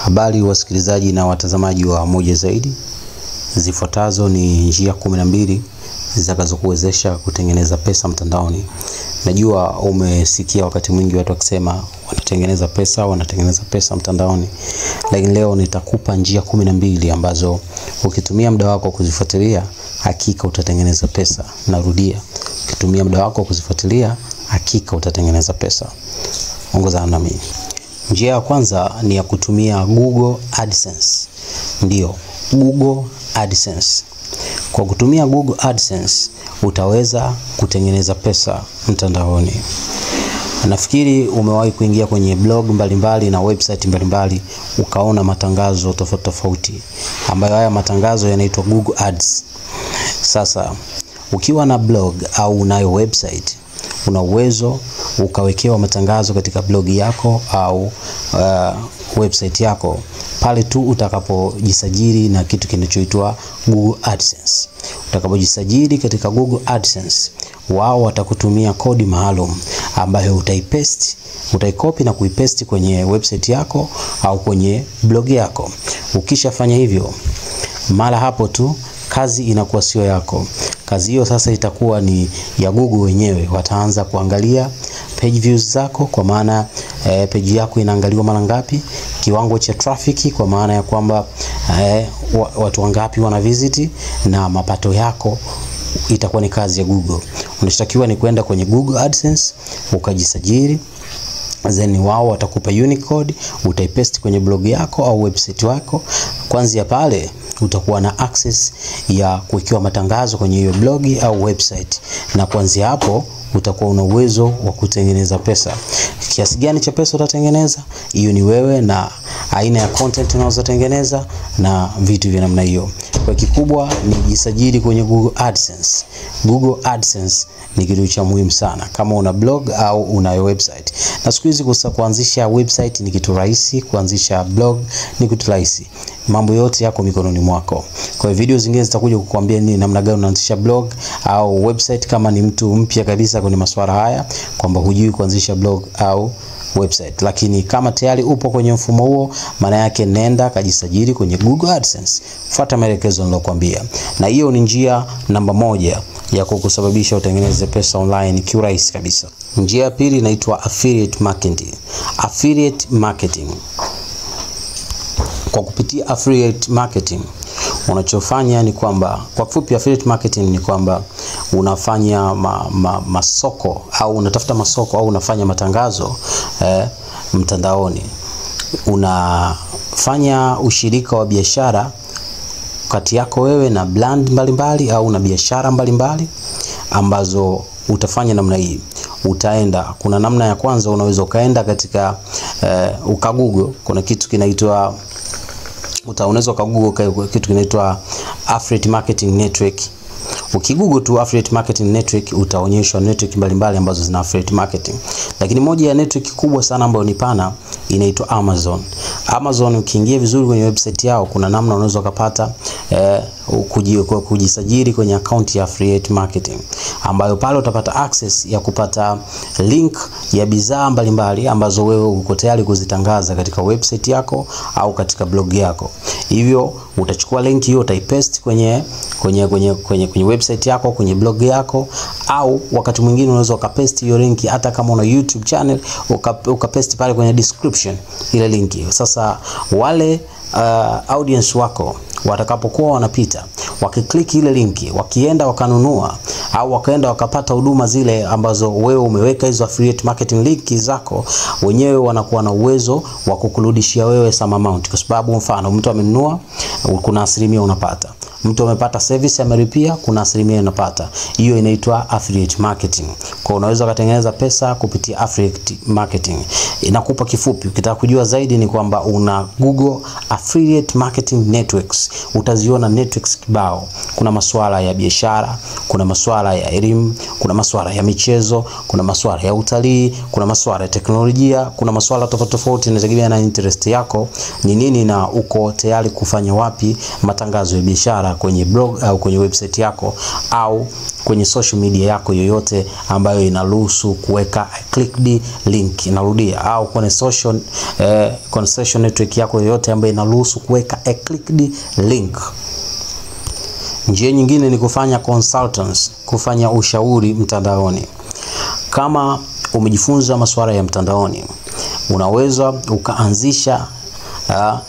Habari wasikilizaji na watazamaji wa Moja Zaidi. Zifuatazo ni njia 12 zitakazokuwezesha kutengeneza pesa mtandaoni. Najua umesikia wakati mwingi watu wakisema wanatengeneza pesa mtandaoni. Lakini leo nitakupa njia 12 ambazo ukitumia muda wako kuzifuatilia hakika utatengeneza pesa. Narudia, ukitumia muda wako kuzifuatilia hakika utatengeneza pesa. Ongozana nami. Njia ya kwanza ni ya kutumia Google AdSense. Ndio, Google AdSense. Kwa kutumia Google AdSense utaweza kutengeneza pesa mtandaoni. Nafikiri umewahi kuingia kwenye blog mbalimbali na website mbalimbali ukaona matangazo tofauti ambayo haya matangazo yanaitwa Google Ads. Sasa ukiwa na blog au unayo website, una uwezo ukawekewa matangazo katika blog yako au website yako pale tu utakapojisajili na kitu kinachoitwa Google AdSense. Utakapojisajili katika Google AdSense, wao watakutumia kodi maalum ambayo utaikopi na kuipaste kwenye website yako au kwenye blog yako. Ukishafanya hivyo, mara hapo tu kazi inakuwa sio yako. Kazi hiyo sasa itakuwa ni ya Google wenyewe. Wataanza kuangalia page views zako, kwa maana page yako inaangaliwa mara ngapi, kiwango cha traffic, kwa maana ya kwamba watu wangapi wana visit, na mapato yako itakuwa ni kazi ya Google. Unachotakiwa ni kwenda kwenye Google AdSense ukajisajili, then wao watakupa unique code, utaipaste kwenye blog yako au website yako. Kwanza pale utakuwa na access ya kuwekewa matangazo kwenye hiyo blog au website, na kuanzia hapo utakuwa una uwezo wa kutengeneza pesa. Kiasi gani cha pesa utatengeneza, hiyo ni wewe na aina ya content unazotengeneza na vitu vya namna hiyo. Kwa kikubwa ni jisajili kwenye Google AdSense. Google AdSense ni kitu cha muhimu sana kama una blog au una website. Na siku hizi kuanzisha website ni kitu rahisi, kuanzisha blog ni kitu rahisi. Mambo yote yako mikononi mwako. Kwa video zingine zitakuja kukuambia ni namna gani unaanzisha blog au website kama ni mtu mpya kabisa kwenye masuala haya, kwamba hujui kuanzisha blog au website. Lakini kama tayari upo kwenye mfumo huo, maana yake nenda kajisajili kwenye Google AdSense. Fuata maelekezo nilokuambia. Na hiyo ni njia namba 1 ya kukusababisha utengeneze pesa online kiurahisi kabisa. Njia ya pili inaitwa affiliate marketing. Affiliate marketing. Kwa kupitia affiliate marketing, unachofanya ni kwamba, kwa kifupi affiliate marketing ni kwamba unafanya masoko au unatafuta masoko au unafanya matangazo mtandaoni. Unafanya ushirika wa biashara kati yako wewe na brand mbalimbali au na biashara mbalimbali ambazo utafanya namna hii. Kuna namna ya kwanza, unaweza ukaenda katika ukagoogle, kuna kitu kinaitwa unaweza ukagoogle kitu kinaitwa affiliate marketing network. Ukigoogle tu affiliate marketing network utaonyeshwa network mbalimbali ambazo zina affiliate marketing. Lakini moja ya network kubwa sana ambayo ni pana inaitwa Amazon. Amazon ukiingia vizuri kwenye website yao, kuna namna unaweza kupata kujisajili kwenye account ya affiliate marketing, ambayo pale utapata access ya kupata link ya bidhaa mbalimbali ambazo wewe uko tayari kuzitangaza katika website yako au katika blog yako. Hivyo utachukua link hiyo utaipaste kwenye website yako, kwenye blog yako, au wakati mwingine unaweza ukapaste hiyo link hata kama una YouTube channel ukapaste pale kwenye description ile link. Sasa wale audience wako watakapokuwa wanapita, wakiklik ile linki, wakienda wakanunua au wakaenda wakapata huduma zile ambazo wewe umeweka hizo affiliate marketing link zako, wenyewe wanakuwa na uwezo wa kukurudishia wewe some amount. Kwa sababu mfano mtu amenunua, kuna asilimia unapata. Mtu amepata service amelipia, kuna asilimia unapata. Hiyo inaitwa affiliate marketing. Kwa unaweza kutengeneza pesa kupitia affiliate marketing. Inakupa kifupi. Ukitaka kujua zaidi ni kwamba una Google affiliate marketing networks. Utaziona networks kibao. Kuna masuala ya biashara, kuna masuala ya elimu, kuna masuala ya michezo, kuna masuala ya utalii, kuna masuala ya teknolojia, kuna masuala tofauti inategemea na interest yako ni nini na uko tayari kufanya wapi matangazo ya biashara kwenye blog au kwenye website yako au kwenye social media yako yoyote ambayo inaruhusu kuweka clicked link. Narudia, au kwenye social network yako yoyote ambayo inaruhusu kuweka clicked link. Njia nyingine ni kufanya consultants, kufanya ushauri mtandaoni. Kama umejifunza masuala ya mtandaoni, unaweza ukaanzisha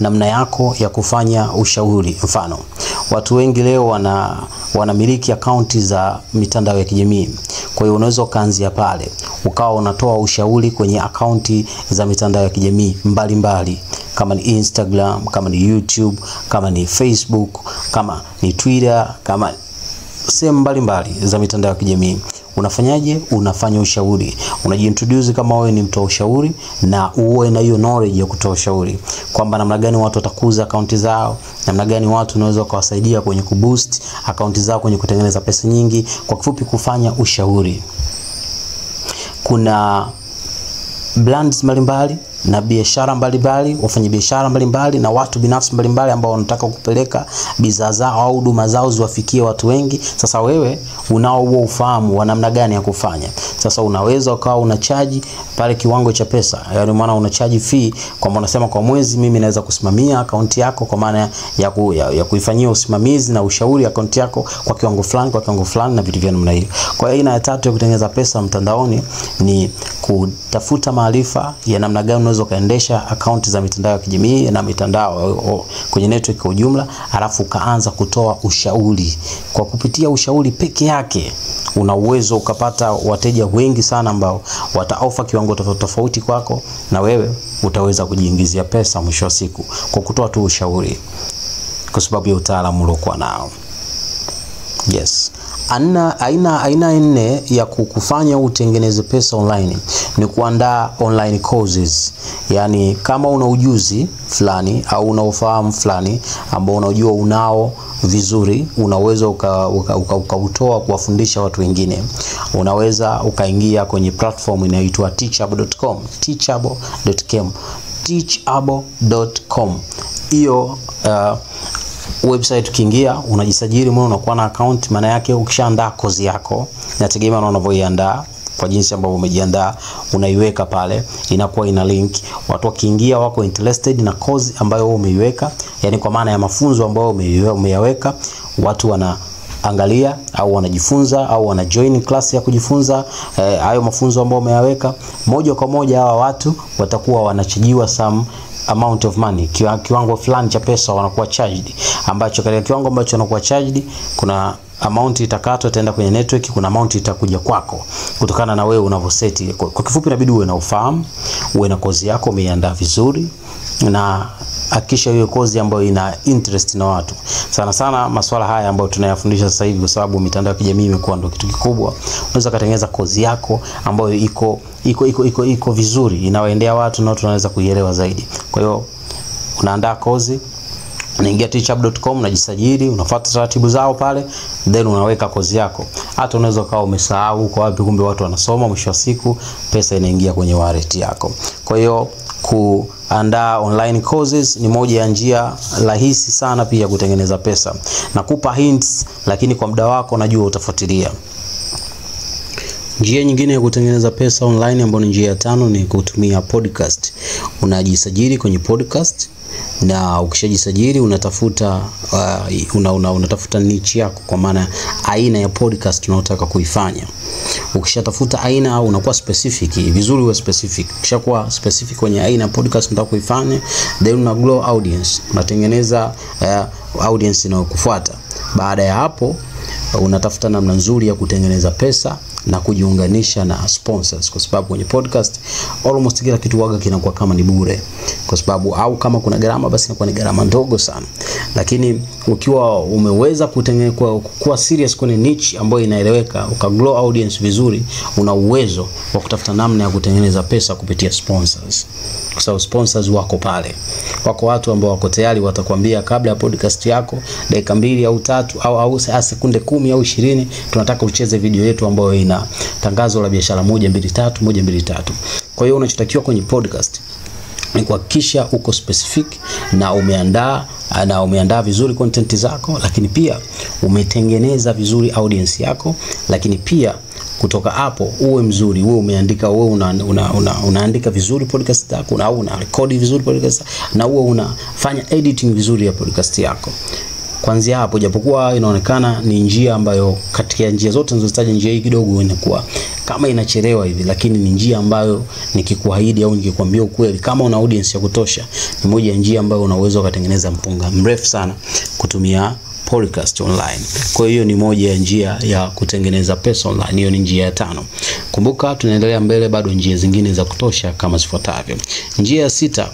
namna yako ya kufanya ushauri. Mfano, watu wengi leo wanamiliki akaunti za mitandao ya kijamii. Kwa hiyo unaweza ukaanzia pale, ukawa unatoa ushauri kwenye akaunti za mitandao ya kijamii mbalimbali, kama ni Instagram, kama ni YouTube, kama ni Facebook, kama ni Twitter, kama sehemu mbalimbali za mitandao ya kijamii. Unafanyaje? Unafanya ushauri. Unajiintroduce kama wewe ni mtoa ushauri na uwe na hiyo knowledge ya kutoa ushauri, kwamba namna gani watu watakuza akaunti zao, namna gani watu unaweza kuwasaidia kwenye kuboost akaunti zao kwenye kutengeneza pesa nyingi. Kwa kifupi, kufanya ushauri. Kuna brands mbalimbali na biashara mbalimbali, wafanya biashara mbalimbali na watu binafsi mbalimbali ambao wanataka kupeleka bidhaa zao au huduma zao ziwafikie watu wengi. Sasa wewe unao huo ufahamu wa namna gani ya kufanya. Sasa unaweza ukawa unachaji pale kiwango cha pesa, yaani maana unachaji fee, kwamba unasema kwa mwezi mimi naweza kusimamia akaunti yako, kwa maana ya kuifanyia usimamizi na ushauri akaunti yako kwa kiwango fulani na vitu vya namna hiyo. Kwa hiyo aina ya tatu ya kutengeneza pesa mtandaoni ni kutafuta maarifa ya namna gani unaweza kaendesha akaunti za mitandao ya kijamii na mitandao kwenye network kwa ujumla, alafu kaanza kutoa ushauri. Kwa kupitia ushauri peke yake una uwezo ukapata wateja wengi sana ambao wataofa kiwango tofauti kwako, na wewe utaweza kujiingizia pesa mwisho wa siku kwa kutoa tu ushauri, kwa sababu ya utaalamu uliokuwa nao. Yes. Aina nne ya kukufanya utengeneze pesa online ni kuandaa online courses. Yani kama una ujuzi fulani au una ufahamu fulani ambao unajua unao vizuri, unaweza ukautoa kuwafundisha watu wengine. Unaweza ukaingia kwenye platform inayoitwa teachable.com. Hiyo website ukiingia unajisajili, unakuwa na account. Maana yake ukishaandaa kozi yako, inategemea na unavyoiandaa, kwa jinsi ambavyo umejiandaa, unaiweka pale, inakuwa ina link. Watu wakiingia wako interested na kozi ambayo wewe umeiweka, yani kwa maana ya mafunzo ambayo umeyaweka, watu wanaangalia au wanajifunza au wana join class ya kujifunza hayo mafunzo ambayo umeyaweka. Moja kwa moja hawa watu watakuwa wanachajiwa some amount of money, kiwango fulani cha pesa wanakuwa charged, ambacho katika kiwango ambacho wanakuwa charged kuna amount itakatwa itaenda kwenye network, kuna amount itakuja kwako kutokana na wewe unavyoseti. Kwa kifupi, inabidi uwe na ufahamu, uwe na kozi yako umeiandaa vizuri, na hakikisha hiyo kozi ambayo ina interest na watu. Sana masuala haya ambayo tunayafundisha sasa hivi, kwa sababu mitandao ya kijamii imekuwa ndio kitu kikubwa. Unaweza kutengeneza kozi yako ambayo iko vizuri, inawaendea watu na watu wanaweza kuielewa zaidi. Kwa hiyo unaandaa kozi, unaingia teachable.com, unajisajili, unafuata taratibu zao pale, then unaweka kozi yako. Hata unaweza kawa umesahau kwa wapi, kumbe watu wanasoma, mwisho wa siku pesa inaingia kwenye wallet yako. Kwa hiyo kuandaa online courses ni moja ya njia rahisi sana pia kutengeneza pesa. Nakupa hints, lakini kwa muda wako najua utafuatilia. Njia nyingine ya kutengeneza pesa online ambayo ni njia ya tano ni kutumia podcast. Unajisajili kwenye podcast, na ukishajisajili unatafuta unatafuta niche yako, kwa maana aina ya podcast unayotaka kuifanya. Ukishatafuta aina, unakuwa specific. Vizuri uwe specific. Ukishakuwa specific kwenye aina ya podcast unataka kuifanya, then una grow audience, unatengeneza audience inayokufuata. Baada ya hapo unatafuta namna nzuri ya kutengeneza pesa na kujiunganisha na sponsors, kwa sababu kwenye podcast almost kila kitu waga kinakuwa kama ni bure, kwa sababu au kama kuna gharama basi inakuwa ni gharama ndogo sana. Lakini ukiwa umeweza kuwa serious kwenye niche ambayo inaeleweka, ukagrow audience vizuri, una uwezo wa kutafuta namna ya kutengeneza pesa kupitia sponsors. Kwa sababu sponsors wako pale. Wako watu ambao wako tayari, watakwambia kabla ya podcast yako dakika 2 au 3 au sekunde 10 au 20, tunataka ucheze video yetu ambayo ina tangazo la biashara 1 2 3. Kwa hiyo unachotakiwa kwenye podcast ni kuhakikisha uko specific na umeandaa na umeandaa vizuri content zako, lakini pia umetengeneza vizuri audience yako, lakini pia kutoka hapo uwe mzuri, uwe umeandika, uwe unaandika vizuri podcast yako, au una record vizuri podcast, na uwe unafanya editing vizuri ya podcast yako. Kuanzia hapo, japokuwa inaonekana ni njia ambayo katika njia zote nilizozitaja, njia hii kidogo inakuwa kama inachelewa hivi, lakini ni njia ambayo nikikuahidi au nikikwambia ukweli, kama una audience ya kutosha, ni moja ya njia ambayo unaweza kutengeneza mpunga mrefu sana kutumia podcast online. Kwa hiyo ni moja ya njia ya kutengeneza pesa online. Hiyo ni njia ya 5. Kumbuka tunaendelea mbele, bado njia zingine za kutosha kama zifuatavyo. Njia ya 6